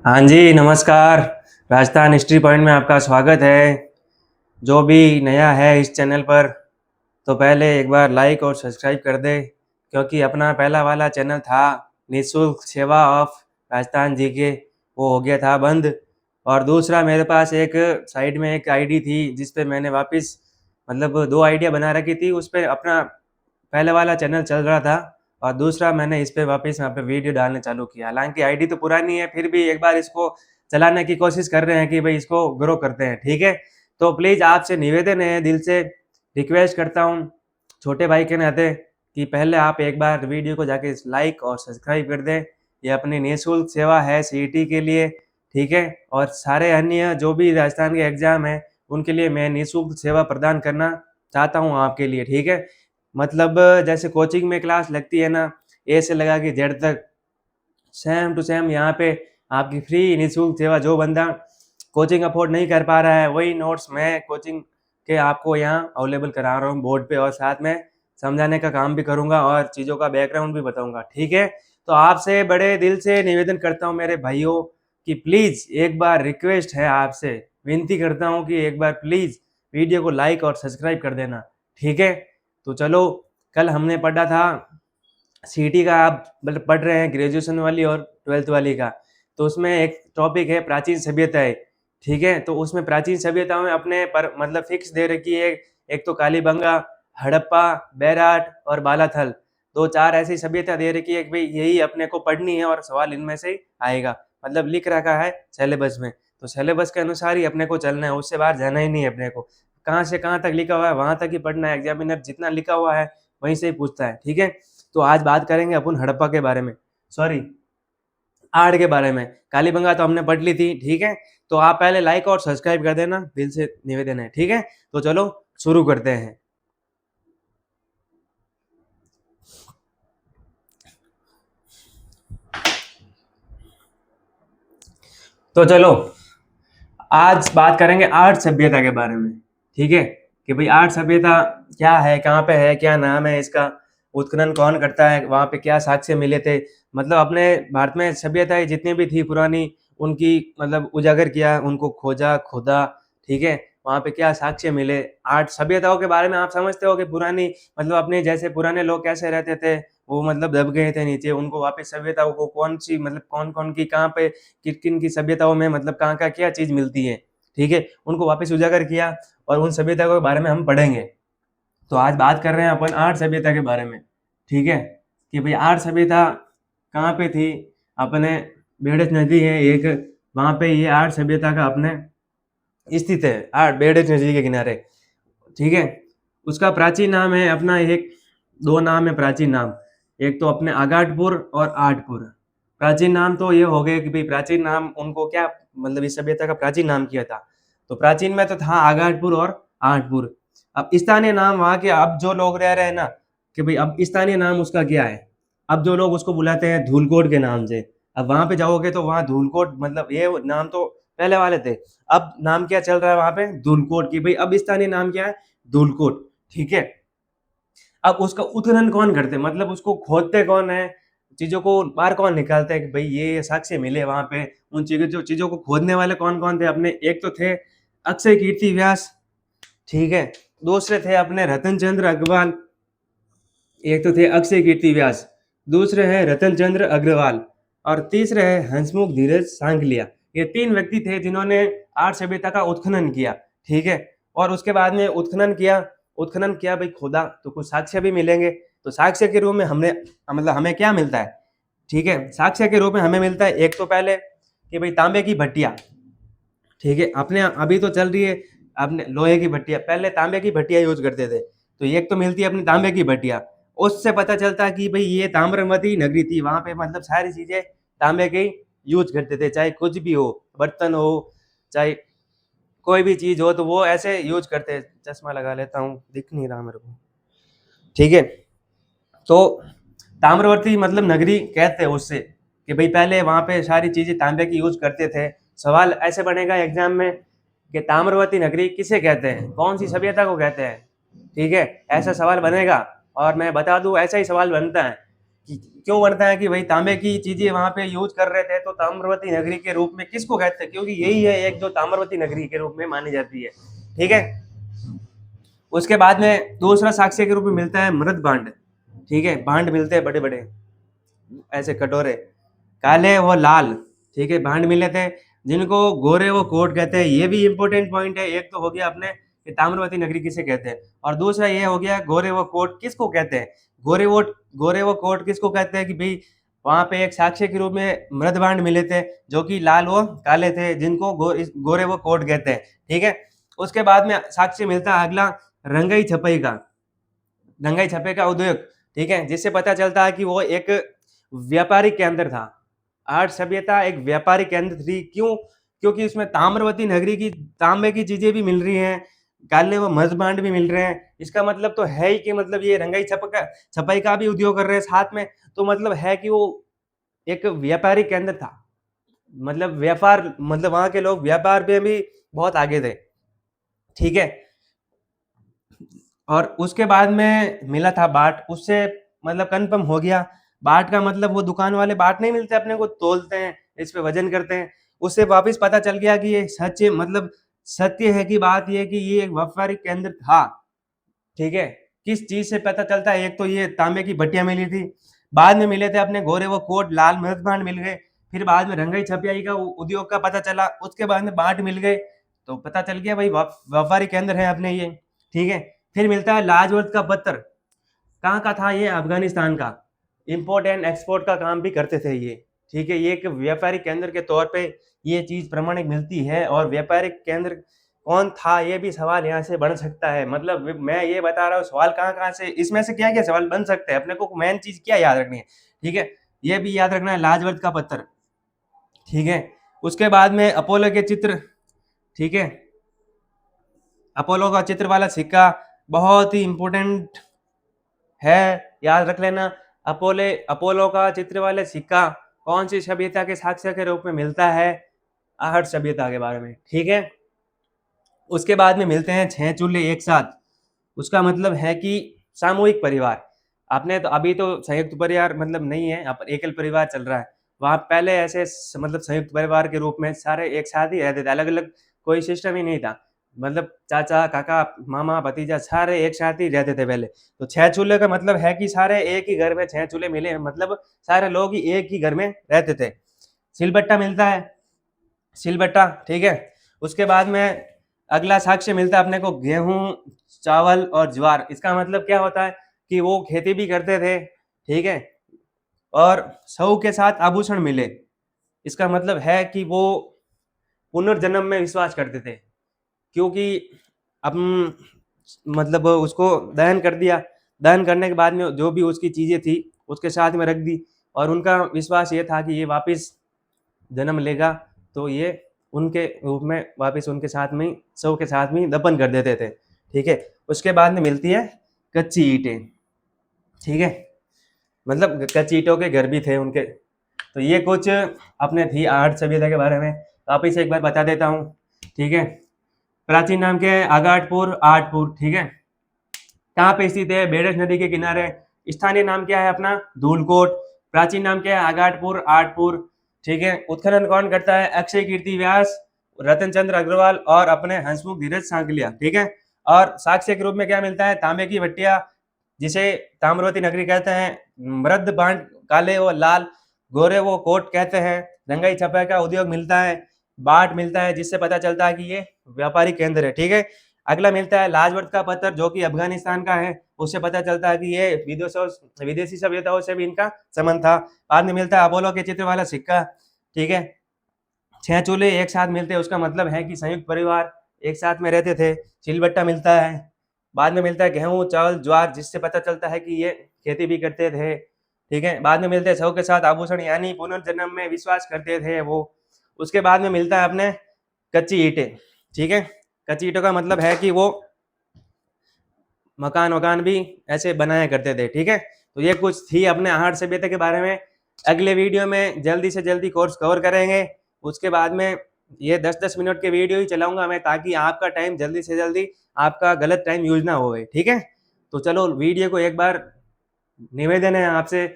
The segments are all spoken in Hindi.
हाँ जी, नमस्कार। राजस्थान हिस्ट्री पॉइंट में आपका स्वागत है। जो भी नया है इस चैनल पर, तो पहले एक बार लाइक और सब्सक्राइब कर दे, क्योंकि अपना पहला वाला चैनल था निःशुल्क सेवा ऑफ राजस्थान जीके, वो हो गया था बंद। और दूसरा मेरे पास एक साइड में एक आईडी थी जिस पे मैंने वापस मतलब 2 आईडियाँ बना रखी थी। उस पे अपना पहले वाला चैनल चल रहा था और दूसरा मैंने इस पे वापस यहाँ पे वीडियो डालने चालू किया। हालाँकि आईडी तो पुरानी है, फिर भी एक बार इसको चलाने की कोशिश कर रहे हैं कि भई इसको ग्रो करते हैं, ठीक है? तो प्लीज़ आपसे निवेदन है, दिल से रिक्वेस्ट करता हूँ, छोटे भाई के नाते, कि पहले आप एक बार वीडियो को जाके लाइक और सब्सक्राइब कर दें। ये अपनी निःशुल्क सेवा है सीईटी के लिए, ठीक है? और सारे अन्य जो भी राजस्थान के एग्ज़ाम हैं, उनके लिए मैं निःशुल्क सेवा प्रदान करना चाहता हूँ आपके लिए, ठीक है? मतलब जैसे कोचिंग में क्लास लगती है ना, ए से लगा के जेड तक, सेम टू सेम यहाँ पे आपकी फ्री निःशुल्क सेवा। जो बंदा कोचिंग अफोर्ड नहीं कर पा रहा है, वही नोट्स मैं कोचिंग के आपको यहाँ अवेलेबल करा रहा हूँ बोर्ड पे, और साथ में समझाने का काम भी करूँगा और चीज़ों का बैकग्राउंड भी बताऊँगा, ठीक है? तो आपसे बड़े दिल से निवेदन करता हूँ मेरे भाइयों, कि प्लीज़ एक बार रिक्वेस्ट है आपसे, विनती करता हूँ कि एक बार प्लीज़ वीडियो को लाइक और सब्सक्राइब कर देना, ठीक है? तो चलो, कल हमने पढ़ा था सीईटी का, आप मतलब पढ़ रहे हैं ग्रेजुएशन वाली और 12th वाली का, तो उसमें एक टॉपिक है प्राचीन सभ्यताएँ, ठीक है? तो उसमें प्राचीन सभ्यताओं में अपने पर मतलब फिक्स दे रखी है, एक तो कालीबंगा, हड़प्पा, बैराट और बालाथल। 2-4 ऐसी सभ्यता दे रखी है कि भई यही अपने को पढ़नी है और सवाल इनमें से ही आएगा। मतलब लिख रखा है सिलेबस में, तो सिलेबस के अनुसार ही अपने को चलना है, उससे बाहर जाना ही नहीं है अपने को। कहाँ से कहाँ तक लिखा हुआ है, वहाँ तक ही पढ़ना है, एग्ज़ामिनर जितना लिखा हुआ है, वहीं से ही पूछता है, ठीक है? तो आज बात करेंगे अपन हड़प्पा के बारे में, सॉरी, आड़ के बारे में। कालीबंगा तो हमने पढ़ ली थी, ठीक है? तो आप पहले लाइक और सब्सक्राइब कर देना, दिल से निवेदन है, ठीक है? तो चलो शुरू करते हैं। तो चलो, आज बात करेंगे आर्ट सभ्यता के बारे में, ठीक है? कि भाई आर्ट सभ्यता क्या है, कहाँ पे है, क्या नाम है इसका, उत्खनन कौन करता है, वहाँ पे क्या साक्ष्य मिले थे। मतलब अपने भारत में सभ्यताएँ जितनी भी थी पुरानी, उनकी मतलब उजागर किया, उनको खोजा, खोदा, ठीक है? वहाँ पे क्या साक्ष्य मिले। आर्ट सभ्यताओं के बारे में आप समझते हो कि पुरानी मतलब अपने जैसे पुराने लोग कैसे रहते थे, वो मतलब दब गए थे नीचे, उनको वापस सभ्यताओं को कौन-सी मतलब कौन-कौन की कहाँ पे किन-किन की सभ्यताओं में मतलब कहाँ का क्या चीज़ मिलती है, ठीक है? उनको वापस उजागर किया और उन सभ्यताओं के बारे में हम पढ़ेंगे। तो आज बात कर रहे हैं अपन आर्य सभ्यता के बारे में, ठीक है? कि भई आर्य सभ्यता कहाँ पे थी? अपने बेडज नदी है एक, वहाँ पे ये आर्य सभ्यता का अपने स्थित है, बेडज नदी के किनारे, ठीक है? उसका प्राचीन नाम है अपना एक, 2 नाम है प्राचीन नाम, एक तो अपने आगाटपुर और आठपुर। प्राचीन नाम तो ये हो गए कि भई प्राचीन नाम उनको क्या मतलब इस सभ्यता का प्राचीन नाम क्या था? तो प्राचीन में तो था आगाटपुर और आठपुर। अब स्थानीय नाम वहाँ के अब जो लोग रह रहे हैं ना, कि भई अब स्थानीय नाम उसका क्या है? अब जो लोग उसको बुलाते हैं धूलकोट के नाम से। अब वहाँ पे जाओगे तो वहाँ धूलकोट मतलब ये नाम तो पहले वाले थे। अब नाम क्या चल रहा है वहाँ पे? धूलकोट, कि भई अब स्थानीय नाम क्या है? धूलकोट, ठीक है? अब उसका उत्खनन कौन करते हैं? मतलब उसको खोदते कौन है? चीज़ों को बाहर कौन निकालता है कि भई ये साक्ष्य मिले वहाँ पे? उन चीज़ों को खोदने वाले कौन-कौन थे अपने? एक तो थे अक्षय कीर्ति व्यास, ठीक है? दूसरे थे अपने रतन चंद्र अग्रवाल, एक तो थे अक्षय कीर्ति व्यास, दूसरे हैं रतन चंद्र अग्रवाल और तीसरे हैं हंसमुख धीरज सांकलिया। ये 3 व्यक्ति थे जिन्होंने आर्य सभ्यता का उत्खनन किया, ठीक है? और उसके बाद में उत्खनन किया भई खोदा तो कुछ साक्ष्य भी मिलेंगे। तो साक्ष्य के रूप में हमने मतलब हमें क्या मिलता है? ठीक है? साक्ष्य के रूप में हमें मिलता है एक तो पहले कि भई तांबे की भट्टियाँ, ठीक है? अपने अभी तो चल रही है अपने लोहे की भट्टियाँ, पहले तांबे की भट्टियाँ यूज़ करते थे। तो एक तो मिलती है अपनी तांबे की भट्टियाँ, उससे पता चलता है कि भई ये ताम्रवती नगरी थी, वहाँ पे मतलब सारी चीज़ें तांबे की यूज़ करते थे, चाहे कुछ भी हो, बर्तन हो, चाहे कोई भी चीज़ हो, तो वो ऐसे यूज़ करते। चश्मा लगा लेता हूँ, दिख नहीं रहा मेरे को, ठीक है? तो ताम्रवर्ती मतलब नगरी कहते हैं उससे, कि भाई पहले वहाँ पे सारी चीज़ें तांबे की यूज़ करते थे। सवाल ऐसे बनेगा एग्जाम में कि ताम्रवर्ती नगरी किसे कहते हैं? कौन सी सभ्यता को कहते हैं? ठीक है? ऐसा सवाल बनेगा और मैं बता दूँ ऐसा ही सवाल बनता है क्यों बनता है कि भाई तांबे की चीजें वहां पे यूज कर रहे थे, तो ताम्रवती नगरी के रूप में किसको कहते हैं, क्योंकि यही है एक जो ताम्रवती नगरी के रूप में मानी जाती है। ठीक है। उसके बाद में दूसरा साक्ष्य के रूप में मिलता है मृद भांड। ठीक है, भांड मिलते हैं बड़े बड़े ऐसे कटोरे, काले व लाल। ठीक है, भांड मिले थे जिनको गोरे व कोट कहते हैं। ये भी इंपॉर्टेंट पॉइंट है। एक तो हो गया अपने कि ताम्रवती नगरी किसे कहते हैं, और दूसरा ये हो गया गोरे व कोट किसको कहते हैं। गोरे व कोट किसको कहते हैं कि भाई वहां पे एक साक्ष्य के रूप में मृद भांड मिले थे जो कि लाल व काले थे, जिनको गोरे व कोट कहते हैं। ठीक है। उसके बाद में साक्ष्य मिलता है अगला रंगाई छपाई का, रंगाई छपे का उद्योग। ठीक है, जिससे पता चलता है कि वो एक व्यापारिक केंद्र था। आर्ट सभ्यता एक व्यापारिक केंद्र थी। क्यों? क्योंकि उसमें ताम्रवती नगरी की तांबे की चीजें भी मिल रही हैं, काले व मृदभांड भी मिल रहे हैं। इसका मतलब तो है ही कि मतलब ये रंगाई छपाई का भी उद्योग कर रहे हैं साथ में, तो मतलब है कि वो एक व्यापारिक केंद्र था। मतलब व्यापार, मतलब वहां के लोग व्यापार में भी बहुत आगे थे। ठीक है। और उसके बाद में मिला था बाट, उससे मतलब कन्फर्म हो गया। बाट का मतलब वो दुकान वाले बाट नहीं मिलते अपने को, तोलते हैं, इस पे वजन करते हैं। उससे वापस पता चल गया कि ये सच मतलब सत्य है। कि बात ये कि ये एक व्यापारिक केंद्र था। ठीक है। किस चीज से पता चलता है, एक तो ये तांबे की भट्टियां मिली थी, बाद में मिले थे अपने गोरे वो कोट, लाल मृदभांड मिल गए, फिर बाद में रंगाई छपियाई का उद्योग का पता चला, उसके बाद में बाट मिल गए, तो पता चल गया भाई व्यापारिक केंद्र है अपने ये। ठीक है। फिर मिलता है लाजवर्थ का पत्थर। कहाँ का था ये? अफगानिस्तान का। इंपोर्ट एंड एक्सपोर्ट का काम भी करते थे ये। ठीक है, ये एक व्यापारिक केंद्र के तौर पे ये चीज प्रमाणिक मिलती है। और व्यापारिक केंद्र कौन था, ये भी सवाल यहाँ से बन सकता है। मतलब मैं ये बता रहा हूँ सवाल कहाँ कहाँ से, इसमें से क्या क्या सवाल बन सकते हैं, अपने को मेन चीज क्या याद रखनी है। ठीक है, ये भी याद रखना है लाजवर्थ का पत्थर। ठीक है। उसके बाद में अपोलो के चित्र। ठीक है, अपोलो का चित्र वाला सिक्का बहुत ही इंपॉर्टेंट है, याद रख लेना। अपोलो का चित्र वाले सिक्का कौन सी सभ्यता के साक्ष्य के रूप में मिलता है? आहट सभ्यता के बारे में। ठीक है। उसके बाद में मिलते हैं 6 चूल्हे एक साथ। उसका मतलब है कि सामूहिक परिवार। आपने तो अभी तो संयुक्त परिवार मतलब नहीं है, अब एकल परिवार चल रहा है। वहां पहले ऐसे मतलब संयुक्त परिवार के रूप में सारे एक साथ ही रहते थे, अलग अलग कोई सिस्टम ही नहीं था। मतलब चाचा काका मामा भतीजा सारे एक साथ ही रहते थे पहले। तो 6 चूल्हे का मतलब है कि सारे एक ही घर में 6 चूल्हे मिले, मतलब सारे लोग ही एक ही घर में रहते थे। सिलबट्टा मिलता है, सिलबट्टा। ठीक है। उसके बाद में अगला साक्ष्य मिलता है अपने को गेहूं, चावल और ज्वार। इसका मतलब क्या होता है कि वो खेती भी करते थे। ठीक है। और सऊ के साथ आभूषण मिले। इसका मतलब है कि वो पुनर्जन्म में विश्वास करते थे, क्योंकि अब मतलब उसको दहन कर दिया, दहन करने के बाद में जो भी उसकी चीजें थी उसके साथ में रख दी, और उनका विश्वास ये था कि ये वापस जन्म लेगा, तो ये उनके रूप में वापस उनके साथ में सब के साथ में दफन कर देते थे। ठीक है। उसके बाद में मिलती है कच्ची ईंटें। ठीक है, मतलब कच्ची ईंटों के घर भी थे उनके। तो ये कुछ अपने थी आर्ट सभ्यता के बारे में। वापिस एक बार बता देता हूँ। ठीक है, प्राचीन नाम के आगाटपुर आर्टपुर। ठीक है, कहाँ पे स्थित है? बेडस नदी के किनारे। स्थानीय नाम क्या है अपना? धूलकोट। प्राचीन नाम क्या है? आगाटपुर आर्टपुर। ठीक है, उत्खनन कौन करता है? अक्षय कीर्ति व्यास, रतन चंद्र अग्रवाल और अपने हंसमुख धीरज सांकलिया। ठीक है। और साक्ष्य के रूप में क्या मिलता है? तांबे की भट्टिया, जिसे ताम्रवती नगरी कहते हैं, मृद बांड काले व लाल, गोरे वो कोट कहते हैं, रंगाई छपाई का उद्योग मिलता है, बाट मिलता है, जिससे पता चलता है कि ये व्यापारिक केंद्र है। ठीक है। अगला मिलता है लाजवर्थ का पत्थर, जो कि अफगानिस्तान का है। उससे पता चलता है कि ये विदेशी सभ्यताओं से भी इनका संबंध था। बाद में मिलता है अपोलो के चित्र वाला सिक्का। ठीक है, 6 चूल्हे एक साथ मिलते हैं, उसका मतलब है कि संयुक्त परिवार एक साथ में रहते थे। सिलबट्टा मिलता है। बाद में मिलता है गेहूं चावल ज्वार, जिससे पता चलता है कि ये खेती भी करते थे। ठीक है। बाद में मिलते हैं सौ के साथ आभूषण, यानी पुनर्जन्म में विश्वास करते थे वो। उसके बाद में मिलता है अपने कच्ची ईंटें। ठीक है, कच्ची ईंटों का मतलब है कि वो मकान वकान भी ऐसे बनाया करते थे। ठीक है, तो ये कुछ थी अपने आहट सभ्यता के बारे में। अगले वीडियो में जल्दी से जल्दी कोर्स कवर करेंगे। उसके बाद में ये 10-10 मिनट के वीडियो ही चलाऊंगा मैं, ताकि आपका टाइम जल्दी से जल्दी, आपका गलत टाइम यूज ना होए। ठीक है, तो चलो वीडियो को एक बार निवेदन है आपसे,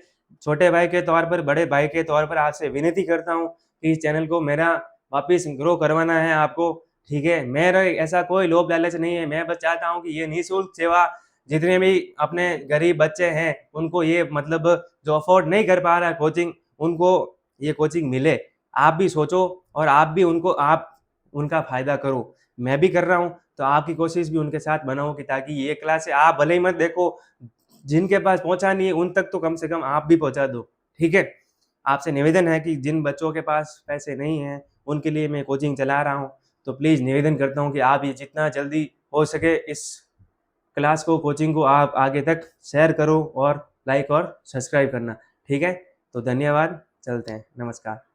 छोटे भाई के तौर पर, बड़े भाई के तौर पर आपसे विनती करता हूँ कि इस चैनल को मेरा वापस ग्रो करवाना है आपको, ठीक है। मेरा ऐसा कोई लोभ लालच नहीं है, मैं बस चाहता हूँ कि ये निःशुल्क सेवा जितने भी अपने गरीब बच्चे हैं उनको ये मतलब जो अफोर्ड नहीं कर पा रहा है कोचिंग, उनको ये कोचिंग मिले। आप भी सोचो और आप भी आप उनका फ़ायदा करो। मैं भी कर रहा हूँ, तो आपकी कोशिश भी उनके साथ बनाओ कि ताकि ये क्लासें आप भले ही मत देखो, जिनके पास पहुँचा नहीं है उन तक तो कम से कम आप भी पहुँचा दो, ठीक है। आपसे निवेदन है कि जिन बच्चों के पास पैसे नहीं हैं, उनके लिए मैं कोचिंग चला रहा हूँ, तो प्लीज़ निवेदन करता हूँ कि आप ये जितना जल्दी हो सके इस क्लास को, कोचिंग को आप आगे तक शेयर करो और लाइक और सब्सक्राइब करना, ठीक है। तो धन्यवाद, चलते हैं, नमस्कार।